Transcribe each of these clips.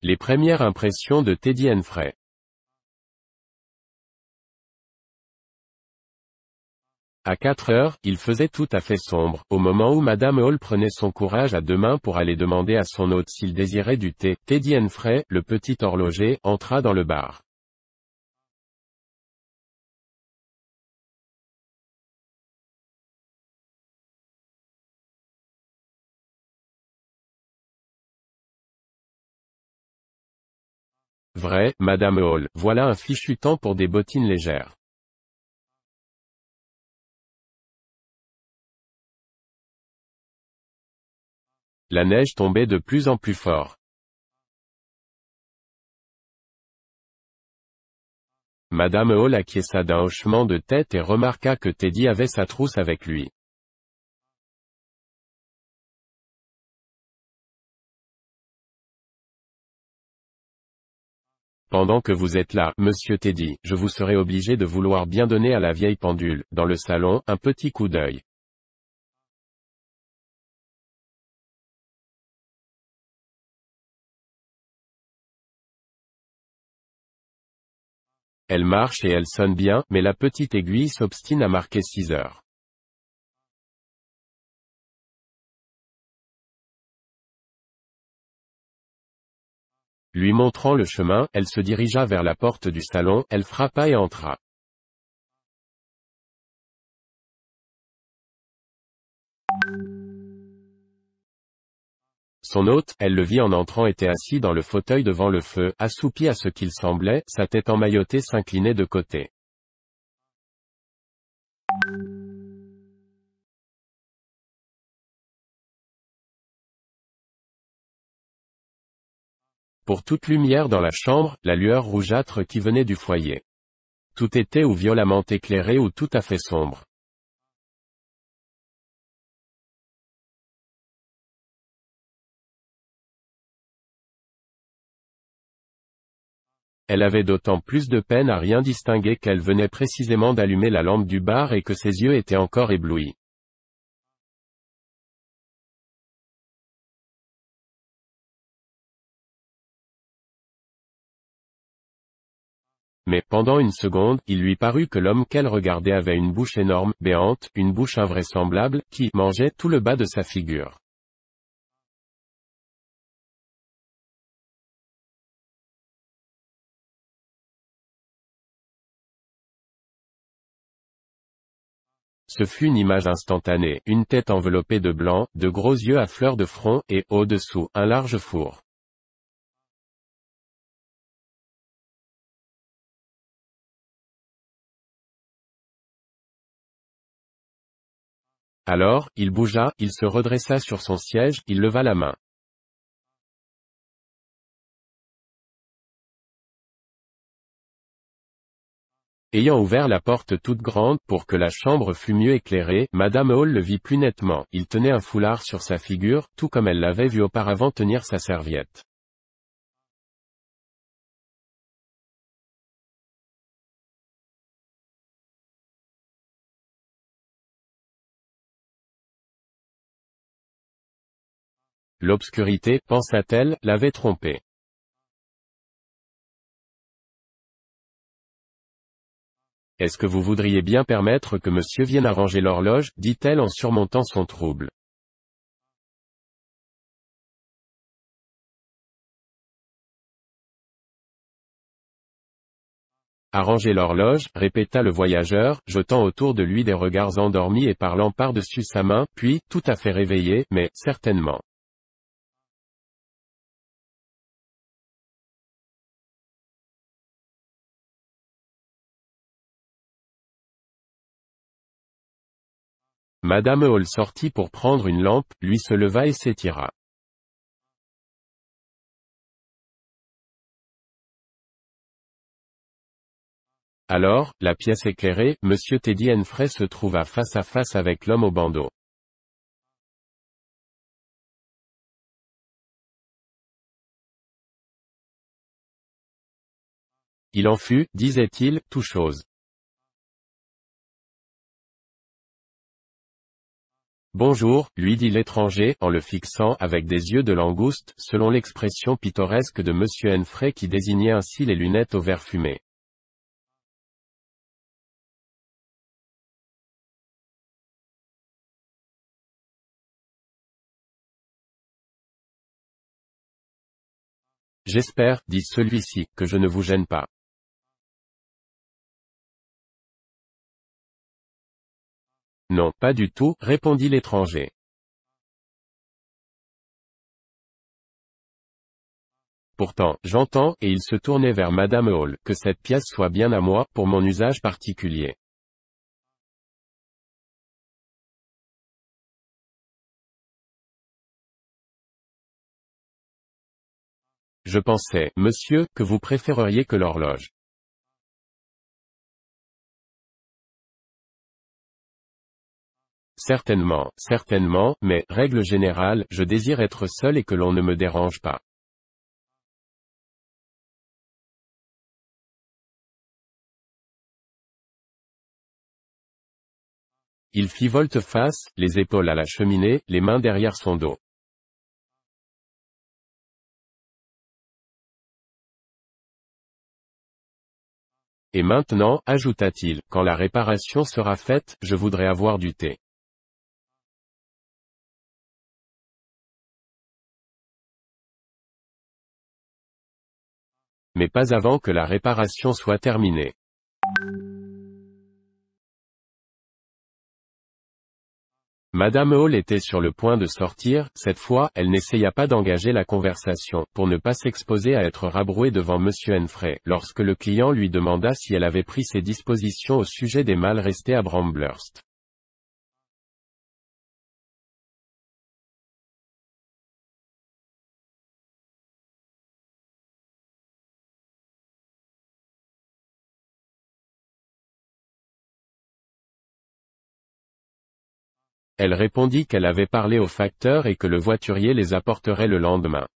Les premières impressions de Teddy Humphrey. À 4 heures, il faisait tout à fait sombre, au moment où Madame Hall prenait son courage à deux mains pour aller demander à son hôte s'il désirait du thé. Teddy Humphrey, le petit horloger, entra dans le bar. Vrai, Madame Hall, voilà un fichu temps pour des bottines légères. La neige tombait de plus en plus fort. Madame Hall acquiesça d'un hochement de tête et remarqua que Teddy avait sa trousse avec lui. Pendant que vous êtes là, monsieur Teddy, je vous serai obligé de vouloir bien donner à la vieille pendule, dans le salon, un petit coup d'œil. Elle marche et elle sonne bien, mais la petite aiguille s'obstine à marquer 6 heures. Lui montrant le chemin, elle se dirigea vers la porte du salon, elle frappa et entra. Son hôte, elle le vit en entrant était assis dans le fauteuil devant le feu, assoupi à ce qu'il semblait, sa tête emmaillotée s'inclinait de côté. Pour toute lumière dans la chambre, la lueur rougeâtre qui venait du foyer. Tout était ou violemment éclairé ou tout à fait sombre. Elle avait d'autant plus de peine à rien distinguer qu'elle venait précisément d'allumer la lampe du bar et que ses yeux étaient encore éblouis. Mais, pendant une seconde, il lui parut que l'homme qu'elle regardait avait une bouche énorme, béante, une bouche invraisemblable, qui mangeait tout le bas de sa figure. Ce fut une image instantanée, une tête enveloppée de blanc, de gros yeux à fleur de front, et, au-dessous, un large four. Alors, il bougea, il se redressa sur son siège, il leva la main. Ayant ouvert la porte toute grande pour que la chambre fût mieux éclairée, Madame Hall le vit plus nettement, il tenait un foulard sur sa figure, tout comme elle l'avait vu auparavant tenir sa serviette. L'obscurité, pensa-t-elle, l'avait trompée. Est-ce que vous voudriez bien permettre que monsieur vienne arranger l'horloge, dit-elle en surmontant son trouble. Arranger l'horloge, répéta le voyageur, jetant autour de lui des regards endormis et parlant par-dessus sa main, puis, tout à fait réveillé, mais, certainement. Madame Hall sortit pour prendre une lampe, lui se leva et s'étira. Alors, la pièce éclairée, monsieur Teddy Humphrey se trouva face à face avec l'homme au bandeau. Il en fut, disait-il, tout chose. Bonjour, lui dit l'étranger, en le fixant avec des yeux de langouste, selon l'expression pittoresque de Monsieur Henfrey qui désignait ainsi les lunettes au verre fumé. J'espère, dit celui-ci, que je ne vous gêne pas. Non, pas du tout, répondit l'étranger. Pourtant, j'entends, et il se tournait vers Madame Hall, que cette pièce soit bien à moi, pour mon usage particulier. Je pensais, monsieur, que vous préféreriez que l'horloge. Certainement, certainement, mais, règle générale, je désire être seul et que l'on ne me dérange pas. Il fit volte-face, les épaules à la cheminée, les mains derrière son dos. Et maintenant, ajouta-t-il, quand la réparation sera faite, je voudrais avoir du thé. Mais pas avant que la réparation soit terminée. Madame Hall était sur le point de sortir, cette fois, elle n'essaya pas d'engager la conversation, pour ne pas s'exposer à être rabrouée devant Monsieur Henfrey, lorsque le client lui demanda si elle avait pris ses dispositions au sujet des malles restés à Bramblehurst. Elle répondit qu'elle avait parlé au facteur et que le voiturier les apporterait le lendemain.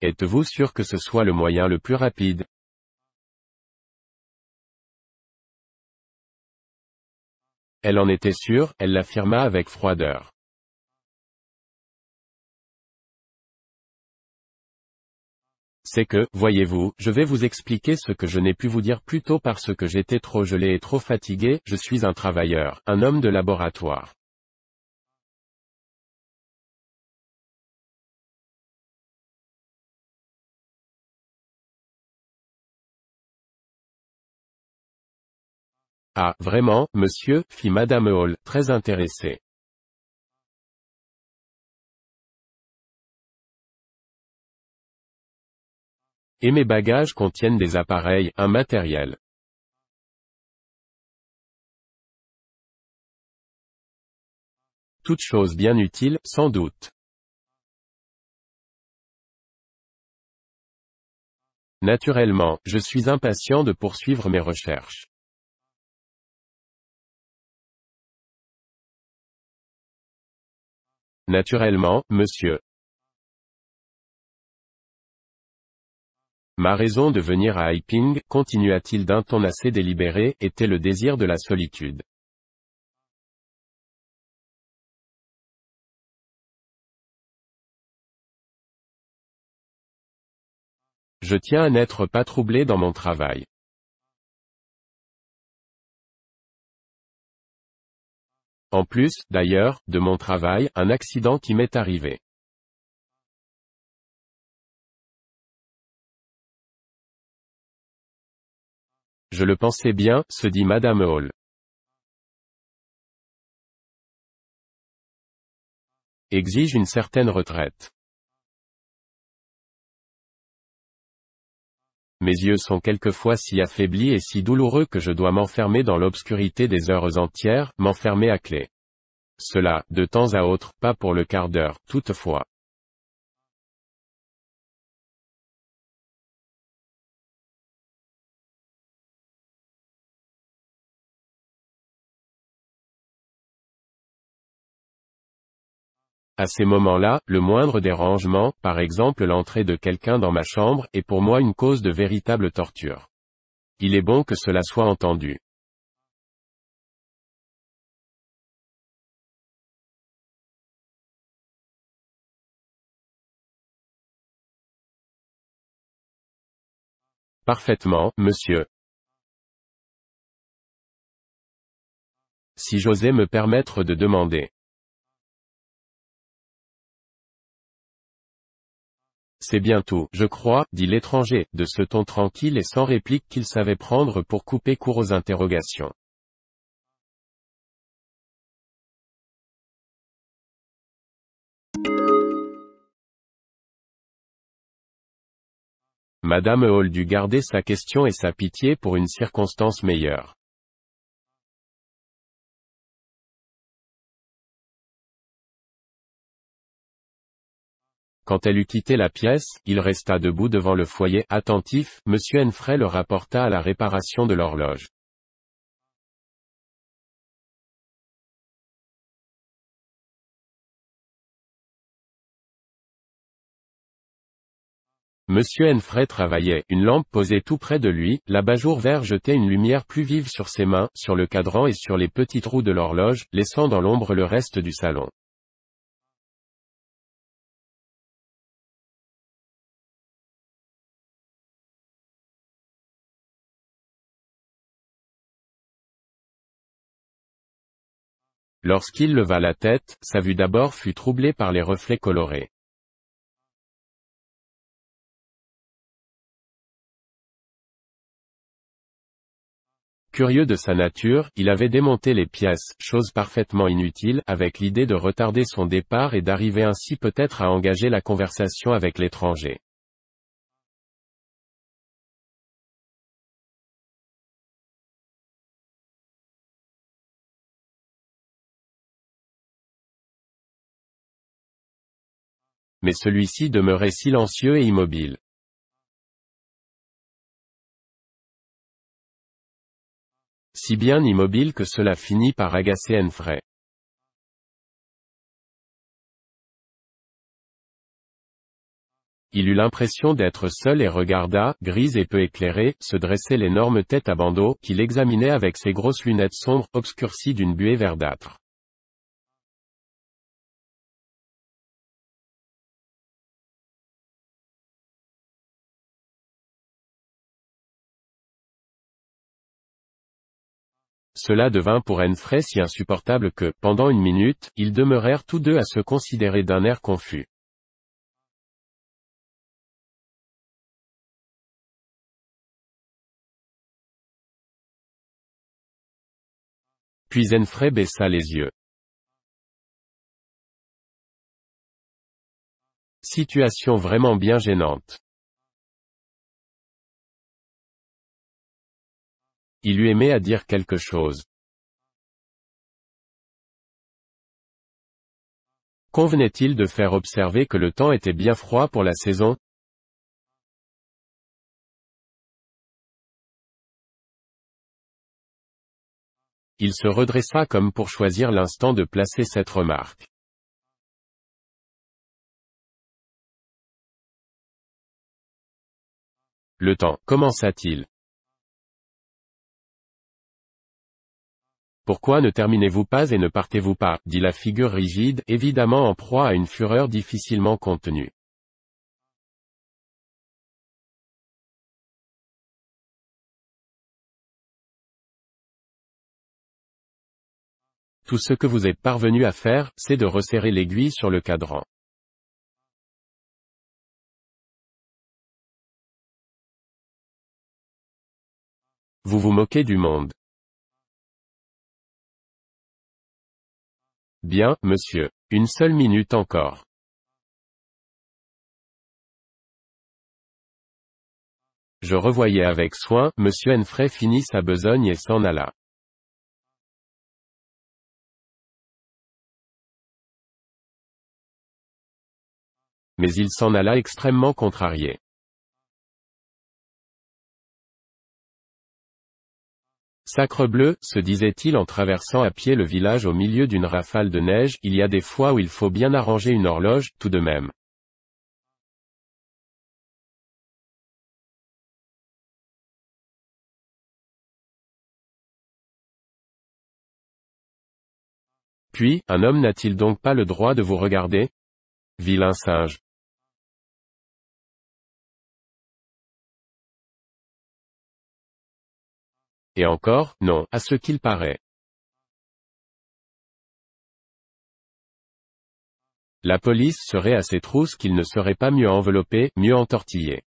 Êtes-vous sûr que ce soit le moyen le plus rapide? Elle en était sûre, elle l'affirma avec froideur. C'est que, voyez-vous, je vais vous expliquer ce que je n'ai pu vous dire plus tôt parce que j'étais trop gelé et trop fatigué, je suis un travailleur, un homme de laboratoire. Ah, vraiment, monsieur, fit Madame Hall, très intéressée. Et mes bagages contiennent des appareils, un matériel. Toutes choses bien utiles, sans doute. Naturellement, je suis impatient de poursuivre mes recherches. Naturellement, monsieur. Ma raison de venir à Iping, continua-t-il d'un ton assez délibéré, était le désir de la solitude. Je tiens à n'être pas troublé dans mon travail. En plus, d'ailleurs, de mon travail, un accident qui m'est arrivé. Je le pensais bien, se dit Madame Hall. Exige une certaine retraite. Mes yeux sont quelquefois si affaiblis et si douloureux que je dois m'enfermer dans l'obscurité des heures entières, m'enfermer à clé. Cela, de temps à autre, pas pour le quart d'heure, toutefois. À ces moments-là, le moindre dérangement, par exemple l'entrée de quelqu'un dans ma chambre, est pour moi une cause de véritable torture. Il est bon que cela soit entendu. Parfaitement, monsieur. Si j'osais me permettre de demander. C'est bien tout, je crois, dit l'étranger, de ce ton tranquille et sans réplique qu'il savait prendre pour couper court aux interrogations. Madame Hall dut garder sa question et sa pitié pour une circonstance meilleure. Quand elle eut quitté la pièce, il resta debout devant le foyer, attentif. Monsieur Henfrey le rapporta à la réparation de l'horloge. Monsieur Henfrey travaillait, une lampe posée tout près de lui, l'abat-jour vert jetait une lumière plus vive sur ses mains, sur le cadran et sur les petits trous de l'horloge, laissant dans l'ombre le reste du salon. Lorsqu'il leva la tête, sa vue d'abord fut troublée par les reflets colorés. Curieux de sa nature, il avait démonté les pièces, chose parfaitement inutile, avec l'idée de retarder son départ et d'arriver ainsi peut-être à engager la conversation avec l'étranger. Mais celui-ci demeurait silencieux et immobile. Si bien immobile que cela finit par agacer Henfrey. Il eut l'impression d'être seul et regarda, grise et peu éclairée, se dresser l'énorme tête à bandeau, qu'il examinait avec ses grosses lunettes sombres, obscurcies d'une buée verdâtre. Cela devint pour Henfrey si insupportable que, pendant une minute, ils demeurèrent tous deux à se considérer d'un air confus. Puis Henfrey baissa les yeux. Situation vraiment bien gênante. Il eût aimé à dire quelque chose. Convenait-il de faire observer que le temps était bien froid pour la saison? Il se redressa comme pour choisir l'instant de placer cette remarque. Le temps, commença-t-il. Pourquoi ne terminez-vous pas et ne partez-vous pas, dit la figure rigide, évidemment en proie à une fureur difficilement contenue. Tout ce que vous êtes parvenu à faire, c'est de resserrer l'aiguille sur le cadran. Vous vous moquez du monde. Bien, monsieur. Une seule minute encore. Je revoyais avec soin, monsieur Henfrey finit sa besogne et s'en alla. Mais il s'en alla extrêmement contrarié. Sacrebleu, se disait-il en traversant à pied le village au milieu d'une rafale de neige, il y a des fois où il faut bien arranger une horloge, tout de même. Puis, un homme n'a-t-il donc pas le droit de vous regarder? Vilain singe. Et encore, non, à ce qu'il paraît. La police serait à ses trousses qu'il ne serait pas mieux enveloppé, mieux entortillé.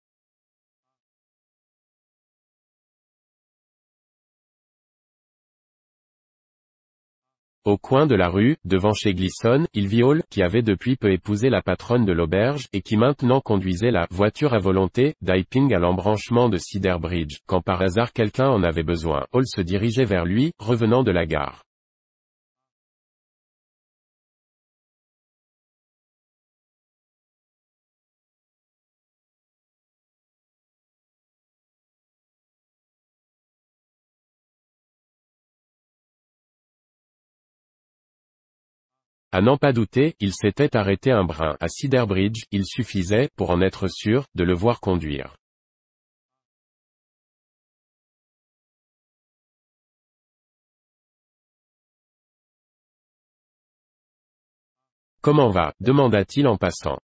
Au coin de la rue, devant chez Glisson, il vit Hall, qui avait depuis peu épousé la patronne de l'auberge, et qui maintenant conduisait la voiture à volonté d'Iping à l'embranchement de Cedar Bridge. Quand par hasard quelqu'un en avait besoin, Hall se dirigeait vers lui, revenant de la gare. À n'en pas douter, il s'était arrêté un brin à Cedar Bridge, il suffisait, pour en être sûr, de le voir conduire. Comment va? Demanda-t-il en passant.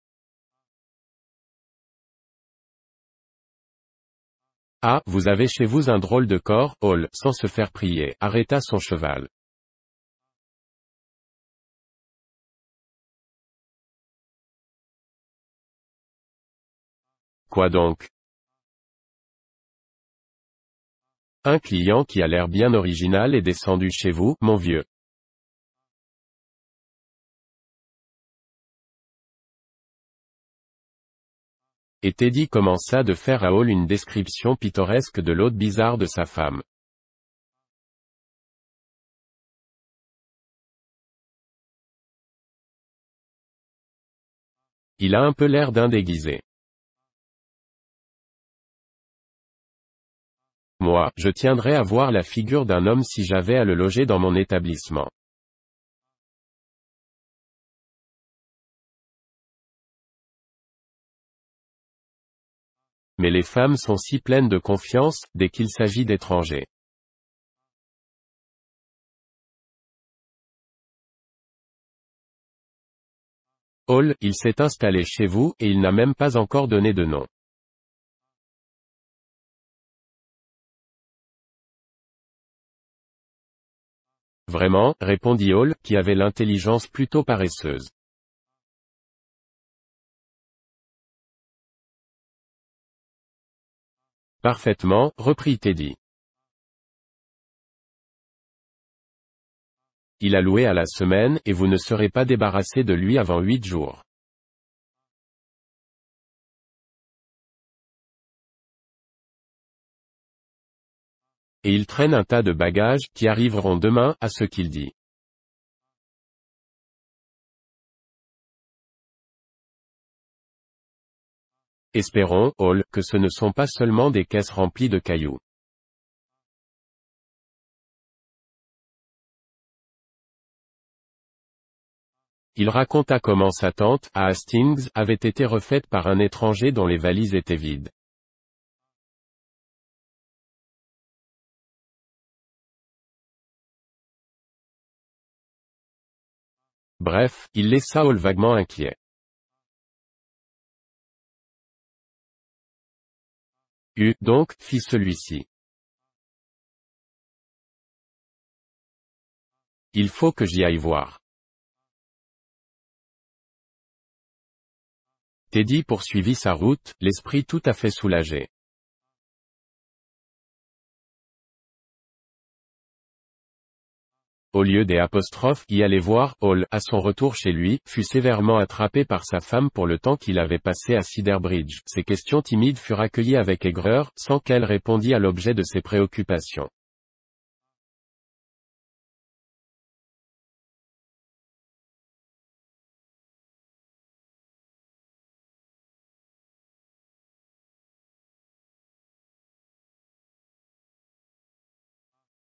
Ah, vous avez chez vous un drôle de corps, Hall, sans se faire prier, arrêta son cheval. Quoi donc? Un client qui a l'air bien original est descendu chez vous, mon vieux. Et Teddy commença de faire à Hall une description pittoresque de l'hôte bizarre de sa femme. Il a un peu l'air d'un déguisé. Moi, je tiendrais à voir la figure d'un homme si j'avais à le loger dans mon établissement. Mais les femmes sont si pleines de confiance, dès qu'il s'agit d'étrangers. Hall, il s'est installé chez vous, et il n'a même pas encore donné de nom. Vraiment, répondit Hall, qui avait l'intelligence plutôt paresseuse. Parfaitement, reprit Teddy. Il a loué à la semaine, et vous ne serez pas débarrassé de lui avant 8 jours. Et il traîne un tas de bagages, qui arriveront demain, à ce qu'il dit. Espérons, Hall, que ce ne sont pas seulement des caisses remplies de cailloux. Il raconta comment sa tante, à Hastings, avait été refaite par un étranger dont les valises étaient vides. Bref, il laissa Hall vaguement inquiet. Donc, fit celui-ci. Il faut que j'y aille voir. Teddy poursuivit sa route, l'esprit tout à fait soulagé. Au lieu des apostrophes, y aller voir, Hall, à son retour chez lui, fut sévèrement attrapé par sa femme pour le temps qu'il avait passé à Cedar Bridge. Ses questions timides furent accueillies avec aigreur, sans qu'elle répondît à l'objet de ses préoccupations.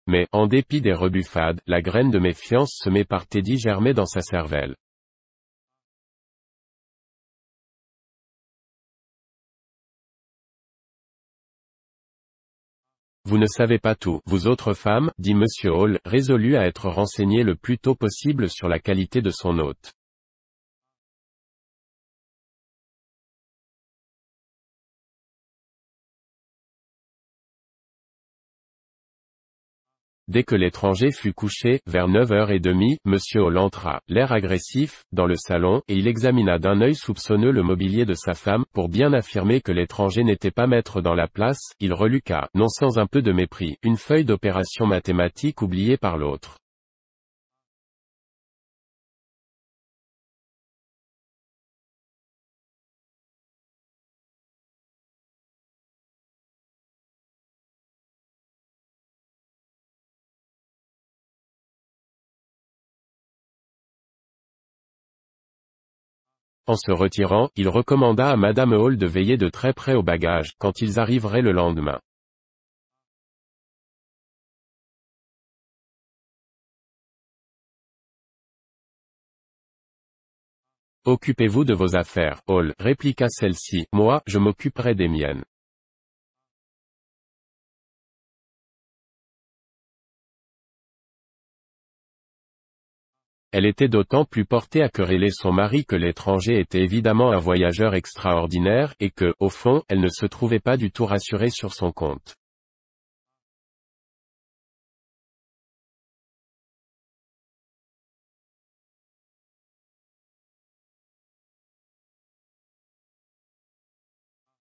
Mais, en dépit des rebuffades, la graine de méfiance semée par Teddy germait dans sa cervelle. Vous ne savez pas tout, vous autres femmes, dit Monsieur Hall, résolu à être renseigné le plus tôt possible sur la qualité de son hôte. Dès que l'étranger fut couché, vers 9h30, Monsieur Hall entra, l'air agressif, dans le salon, et il examina d'un œil soupçonneux le mobilier de sa femme, pour bien affirmer que l'étranger n'était pas maître dans la place, il relut non sans un peu de mépris, une feuille d'opération mathématique oubliée par l'autre. En se retirant, il recommanda à Madame Hall de veiller de très près aux bagages, quand ils arriveraient le lendemain. Occupez-vous de vos affaires, Hall, répliqua celle-ci, moi, je m'occuperai des miennes. Elle était d'autant plus portée à quereller son mari que l'étranger était évidemment un voyageur extraordinaire, et que, au fond, elle ne se trouvait pas du tout rassurée sur son compte.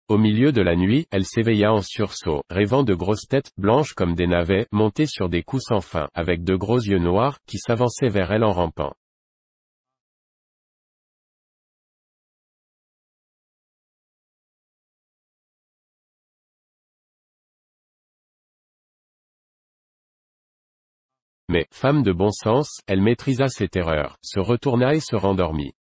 Au milieu de la nuit, elle s'éveilla en sursaut, rêvant de grosses têtes, blanches comme des navets, montées sur des coussins fins, avec de gros yeux noirs, qui s'avançaient vers elle en rampant. Mais, femme de bon sens, elle maîtrisa ses terreurs, se retourna et se rendormit.